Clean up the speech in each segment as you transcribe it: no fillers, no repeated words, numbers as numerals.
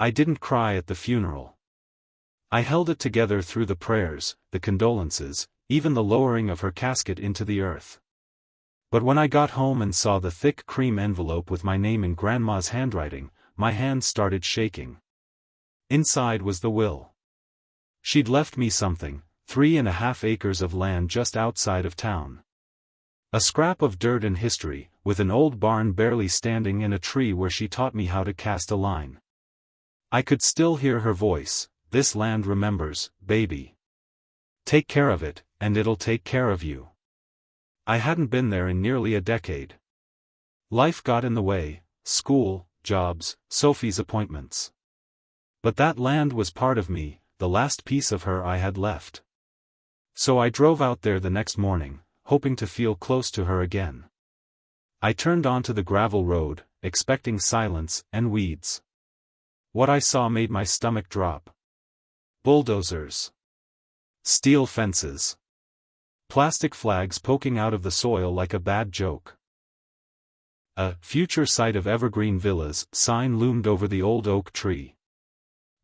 I didn't cry at the funeral. I held it together through the prayers, the condolences, even the lowering of her casket into the earth. But when I got home and saw the thick cream envelope with my name in Grandma's handwriting, my hands started shaking. Inside was the will. She'd left me something, 3.5 acres of land just outside of town. A scrap of dirt and history, with an old barn barely standing and a tree where she taught me how to cast a line. I could still hear her voice, "This land remembers, baby. Take care of it, and it'll take care of you." I hadn't been there in nearly a decade. Life got in the way, school, jobs, Sophie's appointments. But that land was part of me, the last piece of her I had left. So I drove out there the next morning, hoping to feel close to her again. I turned onto the gravel road, expecting silence and weeds. What I saw made my stomach drop. Bulldozers. Steel fences. Plastic flags poking out of the soil like a bad joke. A future site of evergreen villas sign loomed over the old oak tree.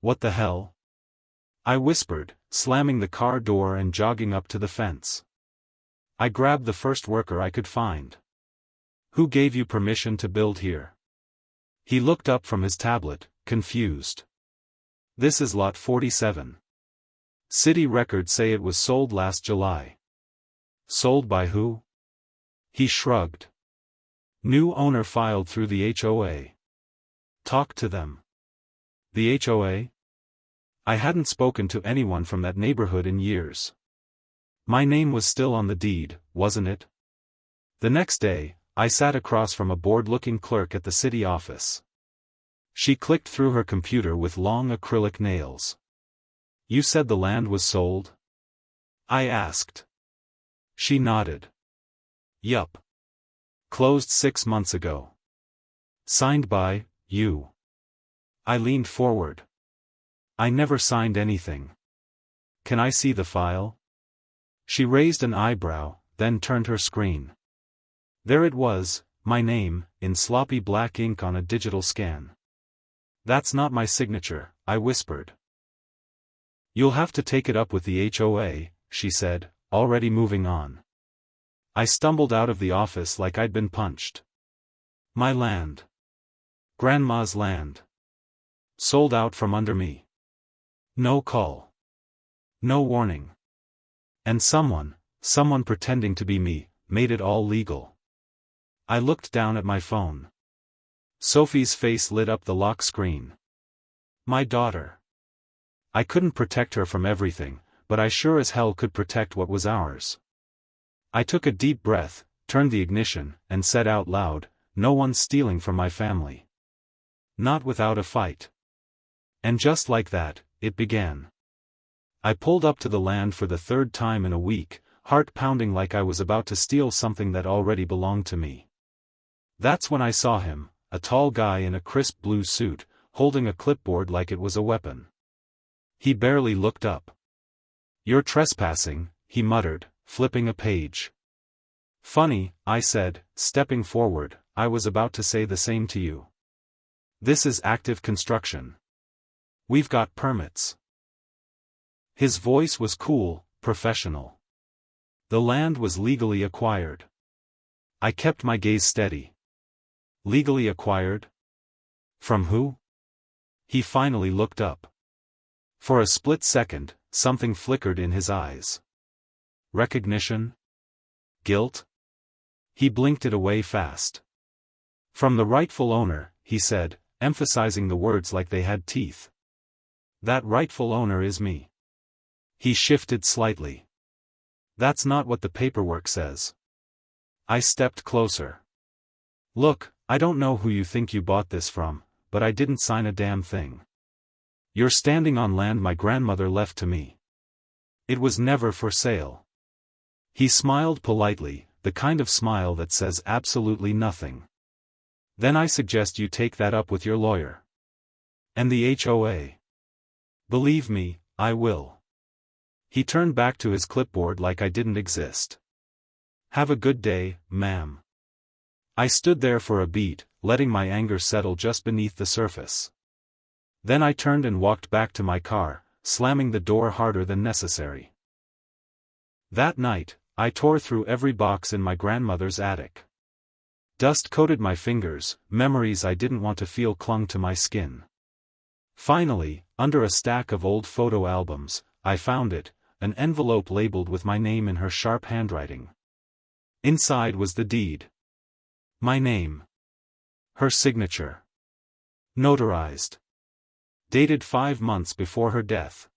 What the hell? I whispered, slamming the car door and jogging up to the fence. I grabbed the first worker I could find. "Who gave you permission to build here?" He looked up from his tablet, confused. "This is lot 47. City records say it was sold last July." "Sold by who?" He shrugged. "New owner filed through the HOA. Talk to them." The HOA? I hadn't spoken to anyone from that neighborhood in years. My name was still on the deed, wasn't it? The next day, I sat across from a bored-looking clerk at the city office. She clicked through her computer with long acrylic nails. "You said the land was sold?" I asked. She nodded. "Yup. Closed 6 months ago. Signed by, you." I leaned forward. "I never signed anything. Can I see the file?" She raised an eyebrow, then turned her screen. There it was, my name, in sloppy black ink on a digital scan. "That's not my signature," I whispered. "You'll have to take it up with the HOA," she said, already moving on. I stumbled out of the office like I'd been punched. My land. Grandma's land. Sold out from under me. No call. No warning. And someone pretending to be me, made it all legal. I looked down at my phone. Sophie's face lit up the lock screen. My daughter. I couldn't protect her from everything, but I sure as hell could protect what was ours. I took a deep breath, turned the ignition, and said out loud, "No one's stealing from my family. Not without a fight." And just like that, it began. I pulled up to the land for the third time in a week, heart pounding like I was about to steal something that already belonged to me. That's when I saw him, a tall guy in a crisp blue suit, holding a clipboard like it was a weapon. He barely looked up. "You're trespassing," he muttered, flipping a page. "Funny," I said, stepping forward, "I was about to say the same to you. This is active construction. We've got permits." His voice was cool, professional. The land was legally acquired. I kept my gaze steady. Legally acquired? From who? He finally looked up. For a split second, something flickered in his eyes. Recognition? Guilt? He blinked it away fast. "From the rightful owner," he said, emphasizing the words like they had teeth. "That rightful owner is me." He shifted slightly. "That's not what the paperwork says." I stepped closer. "Look, I don't know who you think you bought this from, but I didn't sign a damn thing. You're standing on land my grandmother left to me. It was never for sale." He smiled politely, the kind of smile that says absolutely nothing. "Then I suggest you take that up with your lawyer. And the HOA. Believe me, I will." He turned back to his clipboard like I didn't exist. "Have a good day, ma'am." I stood there for a beat, letting my anger settle just beneath the surface. Then I turned and walked back to my car, slamming the door harder than necessary. That night, I tore through every box in my grandmother's attic. Dust coated my fingers, memories I didn't want to feel clung to my skin. Finally, under a stack of old photo albums, I found it, an envelope labeled with my name in her sharp handwriting. Inside was the deed. My name. Her signature. Notarized. Dated 5 months before her death.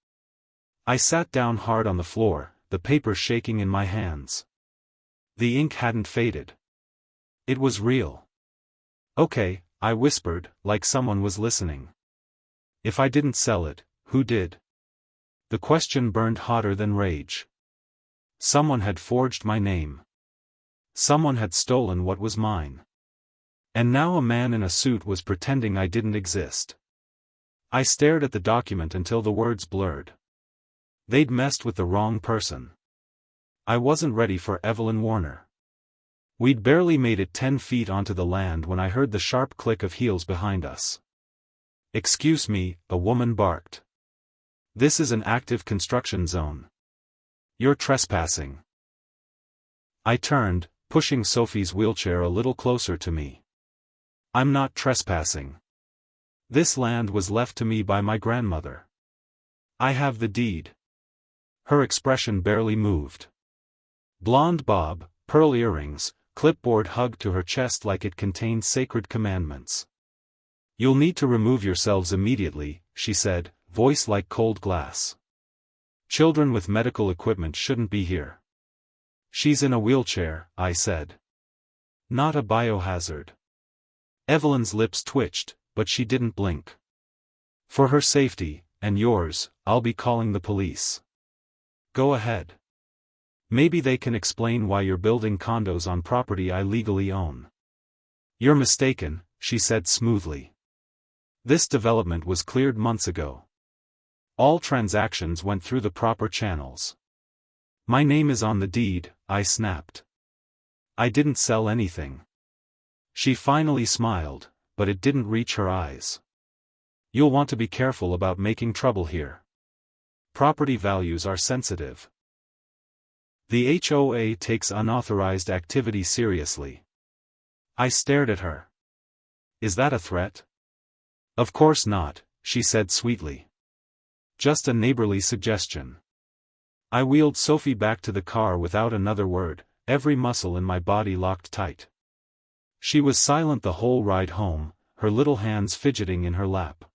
I sat down hard on the floor, the paper shaking in my hands. The ink hadn't faded. It was real. Okay, I whispered, like someone was listening. If I didn't sell it, who did? The question burned hotter than rage. Someone had forged my name. Someone had stolen what was mine. And now a man in a suit was pretending I didn't exist. I stared at the document until the words blurred. They'd messed with the wrong person. I wasn't ready for Evelyn Warner. We'd barely made it 10 feet onto the land when I heard the sharp click of heels behind us. "Excuse me," a woman barked. "This is an active construction zone. You're trespassing." I turned, pushing Sophie's wheelchair a little closer to me. "I'm not trespassing. This land was left to me by my grandmother. I have the deed." Her expression barely moved. Blonde bob, pearl earrings, clipboard hugged to her chest like it contained sacred commandments. "You'll need to remove yourselves immediately," she said, voice like cold glass. "Children with medical equipment shouldn't be here." "She's in a wheelchair," I said. "Not a biohazard." Evelyn's lips twitched, but she didn't blink. "For her safety, and yours, I'll be calling the police." "Go ahead. Maybe they can explain why you're building condos on property I legally own." "You're mistaken," she said smoothly. "This development was cleared months ago. All transactions went through the proper channels." "My name is on the deed," I snapped. "I didn't sell anything." She finally smiled, but it didn't reach her eyes. "You'll want to be careful about making trouble here. Property values are sensitive. The HOA takes unauthorized activity seriously." I stared at her. "Is that a threat?" "Of course not," she said sweetly. "Just a neighborly suggestion." I wheeled Sophie back to the car without another word, every muscle in my body locked tight. She was silent the whole ride home, her little hands fidgeting in her lap.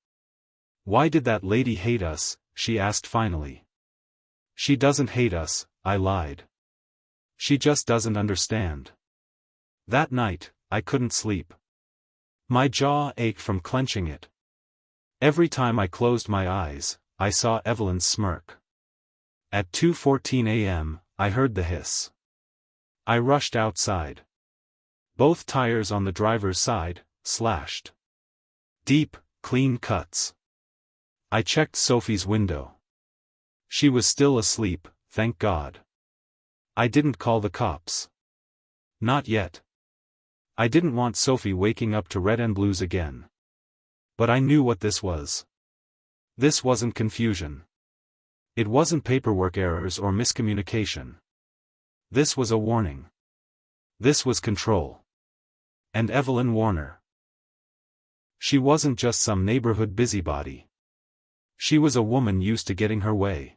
"Why did that lady hate us?" she asked finally. "She doesn't hate us," I lied. "She just doesn't understand." That night, I couldn't sleep. My jaw ached from clenching it. Every time I closed my eyes, I saw Evelyn's smirk. At 2:14 a.m., I heard the hiss. I rushed outside. Both tires on the driver's side, slashed. Deep, clean cuts. I checked Sophie's window. She was still asleep, thank God. I didn't call the cops. Not yet. I didn't want Sophie waking up to red and blues again. But I knew what this was. This wasn't confusion. It wasn't paperwork errors or miscommunication. This was a warning. This was control. And Evelyn Warner. She wasn't just some neighborhood busybody. She was a woman used to getting her way.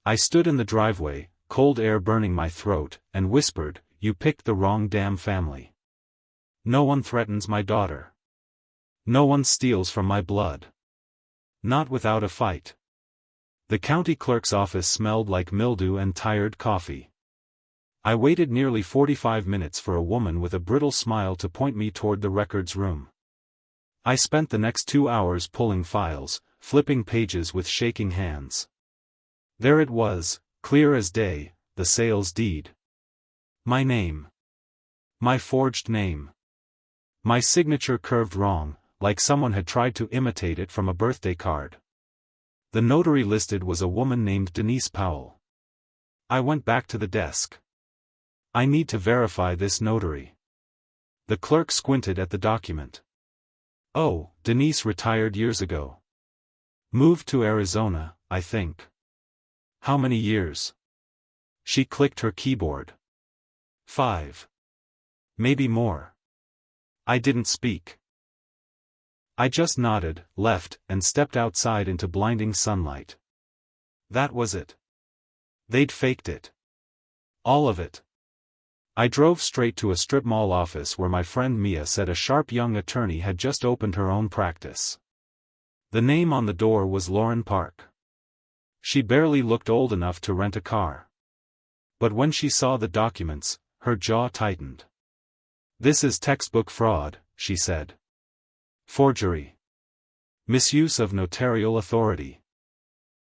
I stood in the driveway, cold air burning my throat, and whispered, "You picked the wrong damn family. No one threatens my daughter. No one steals from my blood. Not without a fight." The county clerk's office smelled like mildew and tired coffee. I waited nearly 45 minutes for a woman with a brittle smile to point me toward the records room. I spent the next 2 hours pulling files, flipping pages with shaking hands. There it was, clear as day, the sales deed. My name. My forged name. My signature curved wrong, like someone had tried to imitate it from a birthday card. The notary listed was a woman named Denise Powell. I went back to the desk. "I need to verify this notary." The clerk squinted at the document. "Oh, Denise retired years ago. Moved to Arizona, I think. How many years? She clicked her keyboard. 5. Maybe more. I didn't speak. I just nodded, left, and stepped outside into blinding sunlight. That was it. They'd faked it. All of it. I drove straight to a strip mall office where my friend Mia said a sharp young attorney had just opened her own practice. The name on the door was Lauren Park. She barely looked old enough to rent a car. But when she saw the documents, her jaw tightened. "This is textbook fraud," she said. "Forgery. Misuse of notarial authority.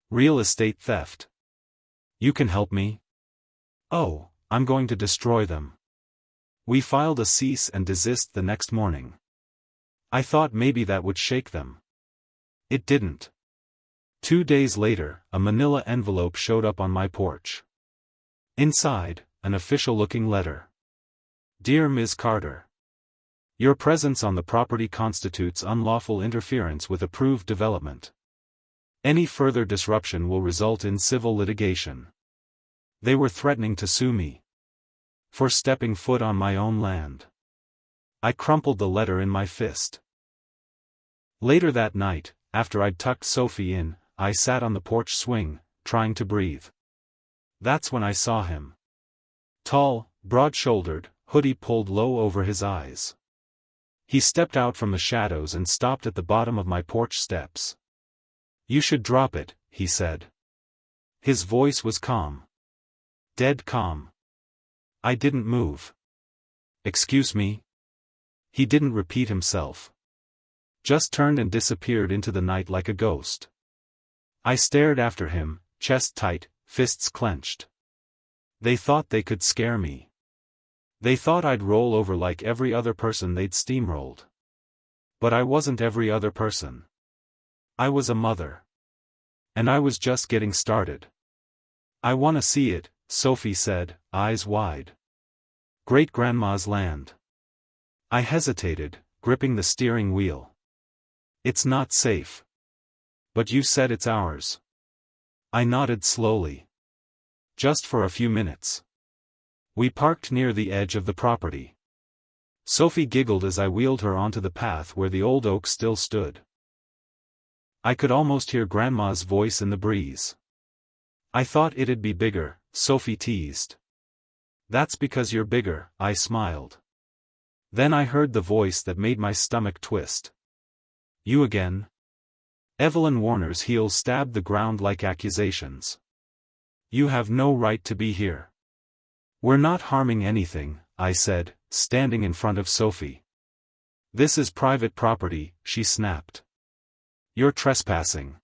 Real estate theft. You can help me?" "Oh, I'm going to destroy them." We filed a cease and desist the next morning. I thought maybe that would shake them. It didn't. 2 days later, a manila envelope showed up on my porch. Inside, an official-looking letter. "Dear Ms. Carter. Your presence on the property constitutes unlawful interference with approved development. Any further disruption will result in civil litigation." They were threatening to sue me for stepping foot on my own land. I crumpled the letter in my fist. Later that night, after I'd tucked Sophie in, I sat on the porch swing, trying to breathe. That's when I saw him. Tall, broad-shouldered, hoodie pulled low over his eyes. He stepped out from the shadows and stopped at the bottom of my porch steps. "You should drop it," he said. His voice was calm. Dead calm. I didn't move. "Excuse me?" He didn't repeat himself. Just turned and disappeared into the night like a ghost. I stared after him, chest tight, fists clenched. They thought they could scare me. They thought I'd roll over like every other person they'd steamrolled. But I wasn't every other person. I was a mother. And I was just getting started. "I wanna see it," Sophie said, eyes wide. "Great-grandma's land." I hesitated, gripping the steering wheel. "It's not safe." "But you said it's ours." I nodded slowly. "Just for a few minutes." We parked near the edge of the property. Sophie giggled as I wheeled her onto the path where the old oak still stood. I could almost hear Grandma's voice in the breeze. "I thought it'd be bigger," Sophie teased. "That's because you're bigger," I smiled. Then I heard the voice that made my stomach twist. "You again?" Evelyn Warner's heels stabbed the ground like accusations. "You have no right to be here." "We're not harming anything," I said, standing in front of Sophie. "This is private property," she snapped. "You're trespassing.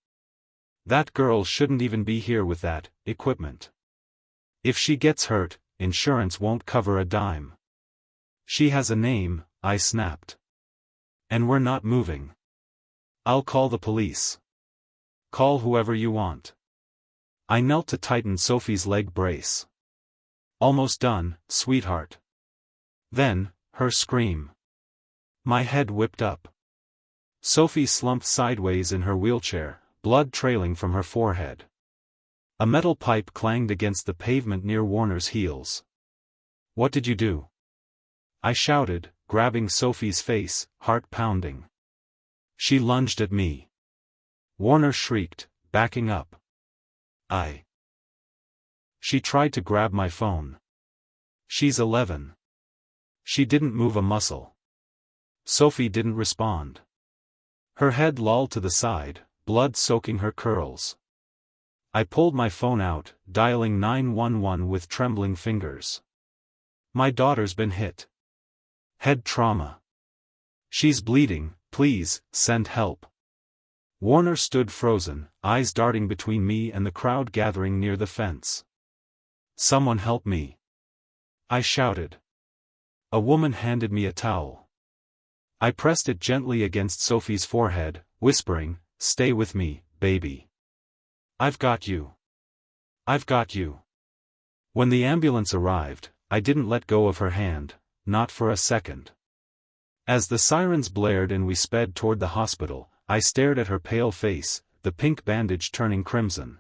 That girl shouldn't even be here with that equipment. If she gets hurt, insurance won't cover a dime." "She has a name," I snapped. "And we're not moving." "I'll call the police." "Call whoever you want." I knelt to tighten Sophie's leg brace. "Almost done, sweetheart." Then, her scream. My head whipped up. Sophie slumped sideways in her wheelchair, blood trailing from her forehead. A metal pipe clanged against the pavement near Warner's heels. "What did you do?" I shouted, grabbing Sophie's face, heart pounding. She lunged at me. Warner shrieked, backing up. She tried to grab my phone. She's 11. She didn't move a muscle. Sophie didn't respond. Her head lolled to the side, blood soaking her curls. I pulled my phone out, dialing 911 with trembling fingers. "My daughter's been hit. Head trauma. She's bleeding, please, send help." Warner stood frozen, eyes darting between me and the crowd gathering near the fence. "Someone help me!" I shouted. A woman handed me a towel. I pressed it gently against Sophie's forehead, whispering, "Stay with me, baby. I've got you. I've got you." When the ambulance arrived, I didn't let go of her hand, not for a second. As the sirens blared and we sped toward the hospital, I stared at her pale face, the pink bandage turning crimson.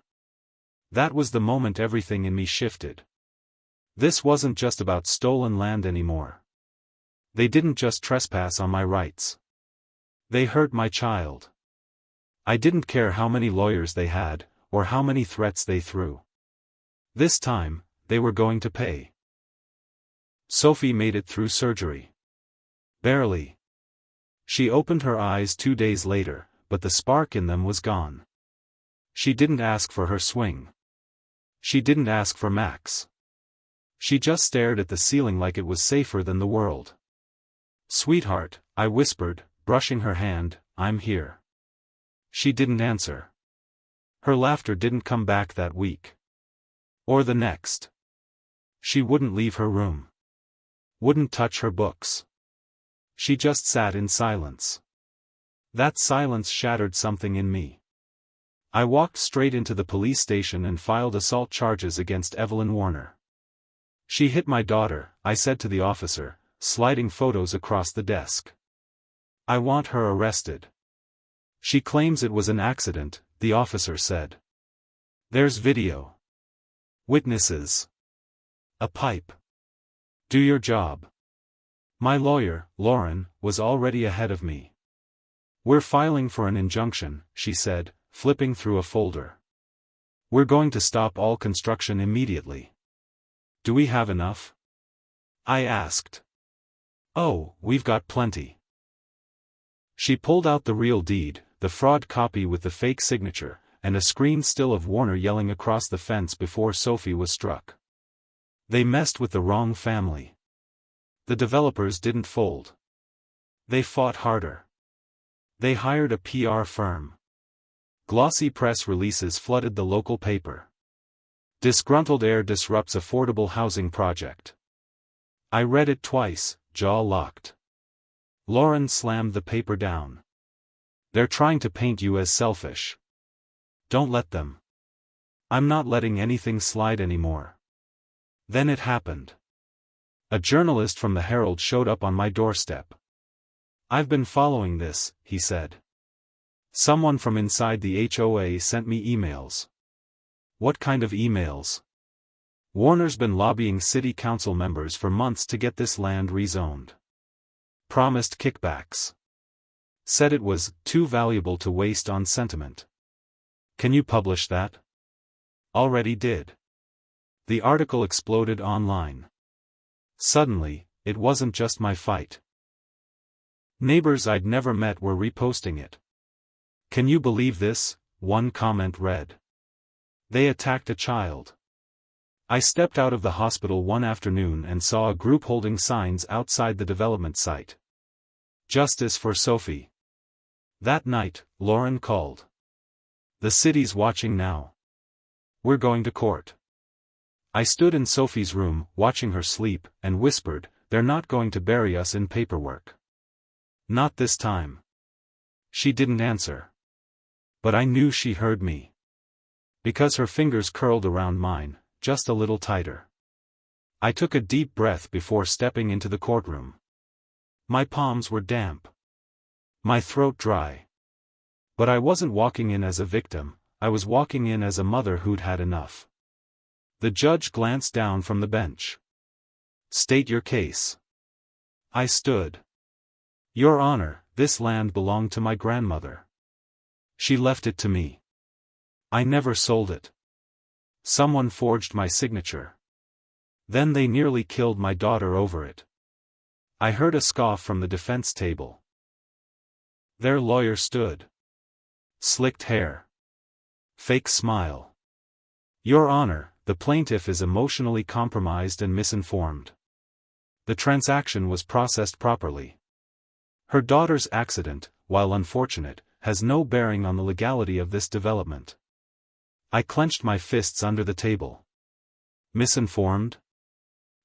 That was the moment everything in me shifted. This wasn't just about stolen land anymore. They didn't just trespass on my rights. They hurt my child. I didn't care how many lawyers they had, or how many threats they threw. This time, they were going to pay. Sophie made it through surgery. Barely. She opened her eyes 2 days later, but the spark in them was gone. She didn't ask for her swing. She didn't ask for Max. She just stared at the ceiling like it was safer than the world. "Sweetheart," I whispered, brushing her hand, "I'm here." She didn't answer. Her laughter didn't come back that week. Or the next. She wouldn't leave her room. Wouldn't touch her books. She just sat in silence. That silence shattered something in me. I walked straight into the police station and filed assault charges against Evelyn Warner. "She hit my daughter," I said to the officer, sliding photos across the desk. "I want her arrested." "She claims it was an accident," the officer said. "There's video. Witnesses. A pipe. Do your job." My lawyer, Lauren, was already ahead of me. "We're filing for an injunction," she said, flipping through a folder. "We're going to stop all construction immediately." "Do we have enough?" I asked. "Oh, we've got plenty." She pulled out the real deed, the fraud copy with the fake signature, and a screen still of Warner yelling across the fence before Sophie was struck. They messed with the wrong family. The developers didn't fold. They fought harder. They hired a PR firm. Glossy press releases flooded the local paper. "Disgruntled heir disrupts affordable housing project." I read it twice, jaw locked. Lauren slammed the paper down. "They're trying to paint you as selfish. Don't let them." "I'm not letting anything slide anymore." Then it happened. A journalist from the Herald showed up on my doorstep. "I've been following this," he said. "Someone from inside the HOA sent me emails." "What kind of emails?" "Warner's been lobbying city council members for months to get this land rezoned. Promised kickbacks. Said it was too valuable to waste on sentiment." "Can you publish that?" "Already did." The article exploded online. Suddenly, it wasn't just my fight. Neighbors I'd never met were reposting it. "Can you believe this?" one comment read. "They attacked a child." I stepped out of the hospital one afternoon and saw a group holding signs outside the development site. "Justice for Sophie." That night, Lauren called. "The city's watching now. We're going to court." I stood in Sophie's room, watching her sleep, and whispered, "They're not going to bury us in paperwork. Not this time." She didn't answer. But I knew she heard me. Because her fingers curled around mine, just a little tighter. I took a deep breath before stepping into the courtroom. My palms were damp. My throat dry. But I wasn't walking in as a victim, I was walking in as a mother who'd had enough. The judge glanced down from the bench. "State your case." I stood. "Your Honor, this land belonged to my grandmother. She left it to me. I never sold it. Someone forged my signature. Then they nearly killed my daughter over it." I heard a scoff from the defense table. Their lawyer stood. Slicked hair. Fake smile. "Your Honor, the plaintiff is emotionally compromised and misinformed. The transaction was processed properly. Her daughter's accident, while unfortunate, has no bearing on the legality of this development." I clenched my fists under the table. Misinformed?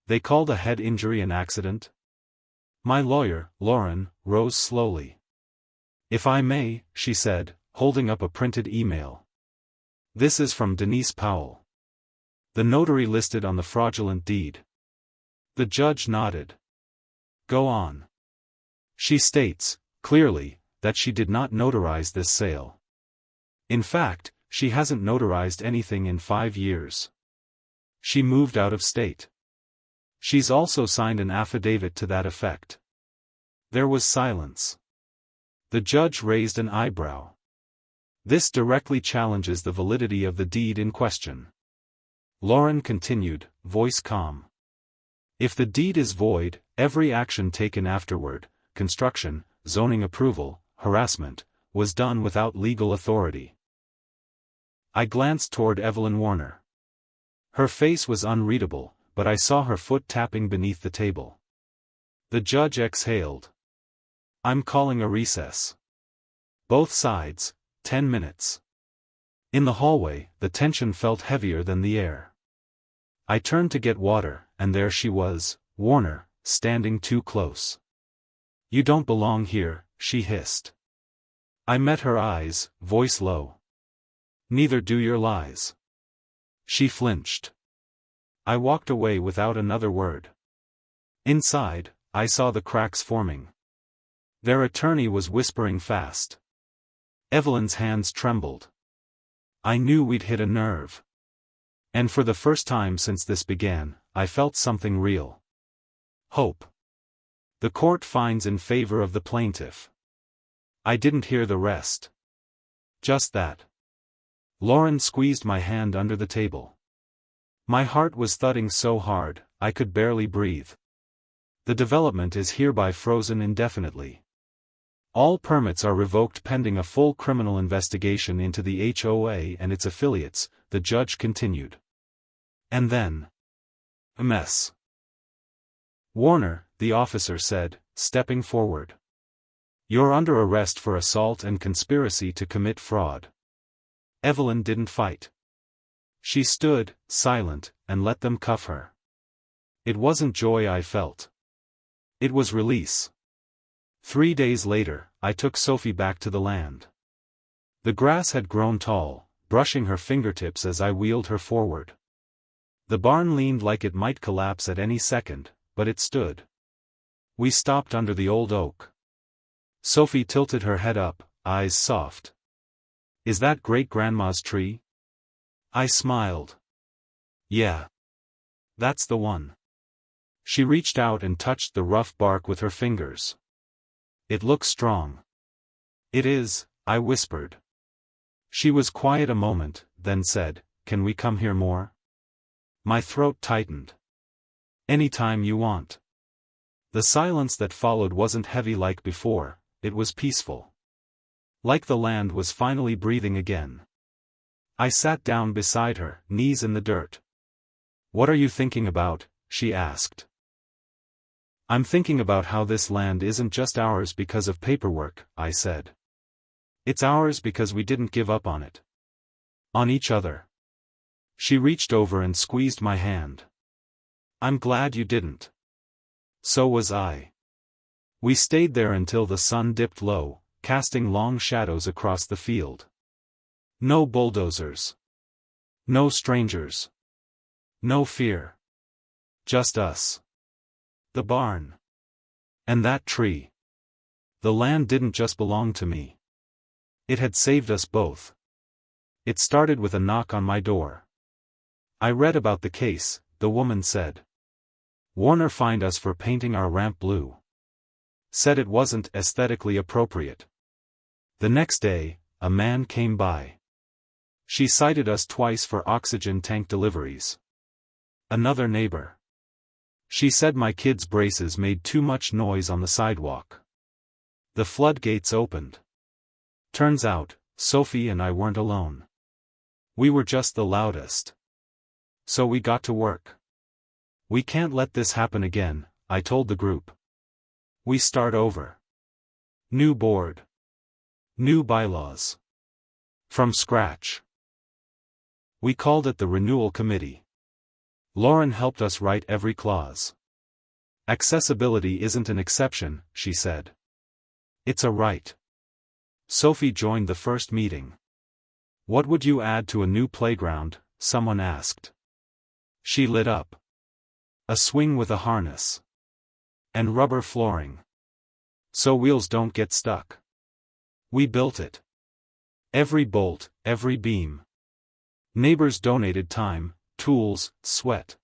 They called a head injury an accident? My lawyer, Lauren, rose slowly. "If I may," she said, holding up a printed email. "This is from Denise Powell, the notary listed on the fraudulent deed." The judge nodded. "Go on." "She states, clearly, that she did not notarize this sale. In fact, she hasn't notarized anything in 5 years. She moved out of state. She's also signed an affidavit to that effect. There was silence. The judge raised an eyebrow. This directly challenges the validity of the deed in question. Lauren continued, voice calm. If the deed is void, every action taken afterward, construction, zoning approval, harassment, was done without legal authority. I glanced toward Evelyn Warner. Her face was unreadable, but I saw her foot tapping beneath the table. The judge exhaled. I'm calling a recess. Both sides, 10 minutes. In the hallway, the tension felt heavier than the air. I turned to get water, and there she was, Warner, standing too close. You don't belong here, she hissed. I met her eyes, voice low. Neither do your lies. She flinched. I walked away without another word. Inside, I saw the cracks forming. Their attorney was whispering fast. Evelyn's hands trembled. I knew we'd hit a nerve. And for the first time since this began, I felt something real. Hope. The court finds in favor of the plaintiff. I didn't hear the rest. Just that. Lauren squeezed my hand under the table. My heart was thudding so hard, I could barely breathe. The development is hereby frozen indefinitely. All permits are revoked pending a full criminal investigation into the HOA and its affiliates, the judge continued. And then. A mess. Warner, the officer said, stepping forward. You're under arrest for assault and conspiracy to commit fraud. Evelyn didn't fight. She stood, silent, and let them cuff her. It wasn't joy I felt. It was release. 3 days later, I took Sophie back to the land. The grass had grown tall, brushing her fingertips as I wheeled her forward. The barn leaned like it might collapse at any second, but it stood. We stopped under the old oak. Sophie tilted her head up, eyes soft. Is that great-grandma's tree? I smiled. Yeah. That's the one. She reached out and touched the rough bark with her fingers. It looks strong. It is, I whispered. She was quiet a moment, then said, Can we come here more? My throat tightened. Anytime you want. The silence that followed wasn't heavy like before, it was peaceful. Like the land was finally breathing again. I sat down beside her, knees in the dirt. What are you thinking about? She asked. I'm thinking about how this land isn't just ours because of paperwork, I said. It's ours because we didn't give up on it. On each other. She reached over and squeezed my hand. I'm glad you didn't. So was I. We stayed there until the sun dipped low, casting long shadows across the field. No bulldozers. No strangers. No fear. Just us. The barn. And that tree. The land didn't just belong to me. It had saved us both. It started with a knock on my door. I read about the case, the woman said. Warner fined us for painting our ramp blue. Said it wasn't aesthetically appropriate. The next day, a man came by. She cited us twice for oxygen tank deliveries. Another neighbor. She said my kids' braces made too much noise on the sidewalk. The floodgates opened. Turns out, Sophie and I weren't alone. We were just the loudest. So we got to work. We can't let this happen again, I told the group. We start over. New board. New bylaws. From scratch. We called it the Renewal Committee. Lauren helped us write every clause. Accessibility isn't an exception, she said. It's a right. Sophie joined the first meeting. What would you add to a new playground? Someone asked. She lit up. A swing with a harness. And rubber flooring. So wheels don't get stuck. We built it. Every bolt, every beam. Neighbors donated time, tools, sweat.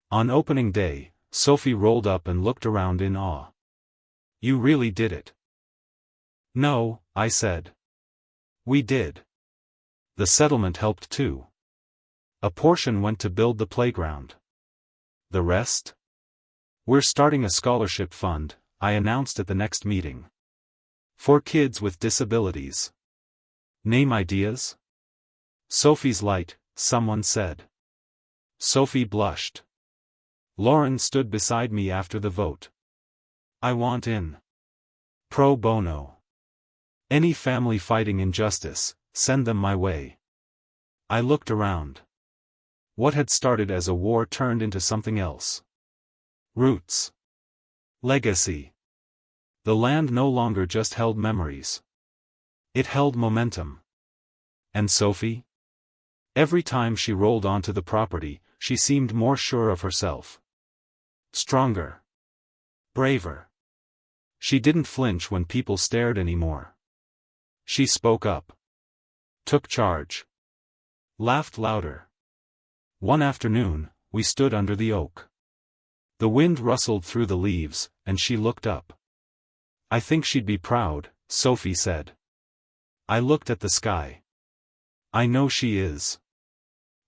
On opening day, Sophie rolled up and looked around in awe. "You really did it." "No," I said. "We did. The settlement helped too. A portion went to build the playground. The rest? We're starting a scholarship fund," I announced at the next meeting. "For kids with disabilities. Name ideas?" "Sophie's Light," someone said. Sophie blushed. Lauren stood beside me after the vote. "I want in. Pro bono. Any family fighting injustice, send them my way." I looked around. What had started as a war turned into something else. Roots. Legacy. The land no longer just held memories. It held momentum. And Sophie? Every time she rolled onto the property, she seemed more sure of herself. Stronger. Braver. She didn't flinch when people stared anymore. She spoke up. Took charge. Laughed louder. One afternoon, we stood under the oak. The wind rustled through the leaves, and she looked up. "I think she'd be proud," Sophie said. I looked at the sky. "I know she is.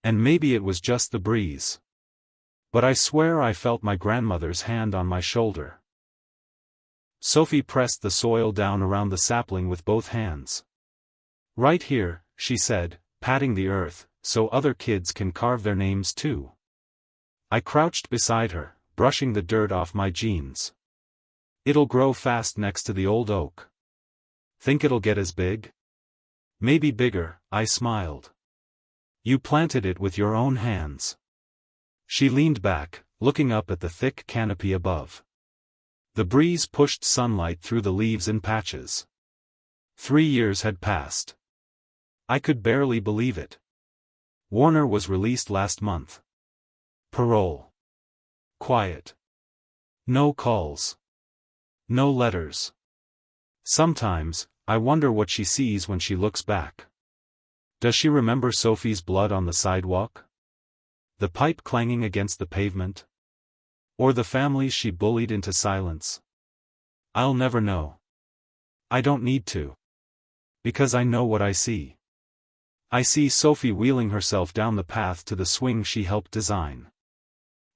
And maybe it was just the breeze. But I swear I felt my grandmother's hand on my shoulder." Sophie pressed the soil down around the sapling with both hands. "Right here," she said, patting the earth, "so other kids can carve their names too." I crouched beside her, brushing the dirt off my jeans. "It'll grow fast next to the old oak." "Think it'll get as big?" "Maybe bigger," I smiled. "You planted it with your own hands." She leaned back, looking up at the thick canopy above. The breeze pushed sunlight through the leaves in patches. 3 years had passed. I could barely believe it. Warner was released last month. Parole. Quiet. No calls. No letters. Sometimes, I wonder what she sees when she looks back. Does she remember Sophie's blood on the sidewalk? The pipe clanging against the pavement? Or the families she bullied into silence? I'll never know. I don't need to. Because I know what I see. I see Sophie wheeling herself down the path to the swing she helped design.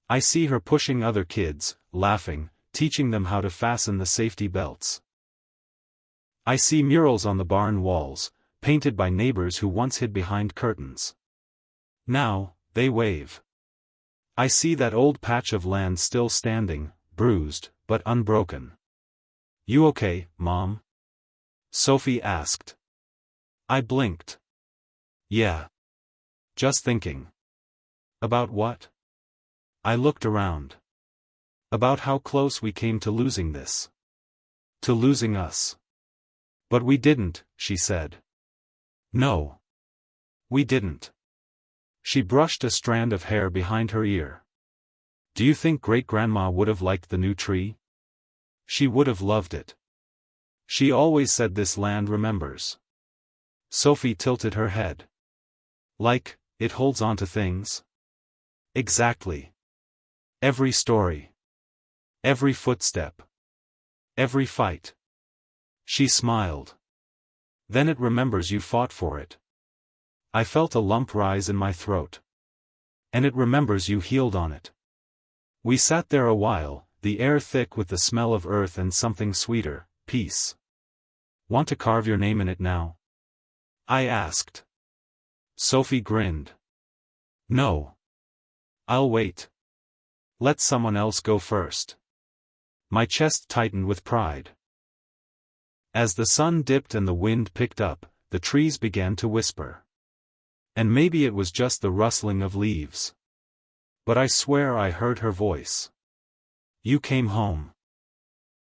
I see her pushing other kids, laughing, teaching them how to fasten the safety belts. I see murals on the barn walls, painted by neighbors who once hid behind curtains. Now, they wave. I see that old patch of land still standing, bruised, but unbroken. "You okay, Mom?" Sophie asked. I blinked. "Yeah. Just thinking." "About what?" I looked around. "About how close we came to losing this. To losing us." "But we didn't," she said. "No. We didn't." She brushed a strand of hair behind her ear. "Do you think Great-Grandma would have liked the new tree?" "She would have loved it. She always said this land remembers." Sophie tilted her head. "Like, it holds on to things?" "Exactly. Every story. Every footstep. Every fight." She smiled. "Then it remembers you fought for it." I felt a lump rise in my throat. "And it remembers you healed on it." We sat there a while, the air thick with the smell of earth and something sweeter, peace. "Want to carve your name in it now?" I asked. Sophie grinned. "No. I'll wait. Let someone else go first." My chest tightened with pride. As the sun dipped and the wind picked up, the trees began to whisper. And maybe it was just the rustling of leaves. But I swear I heard her voice. "You came home."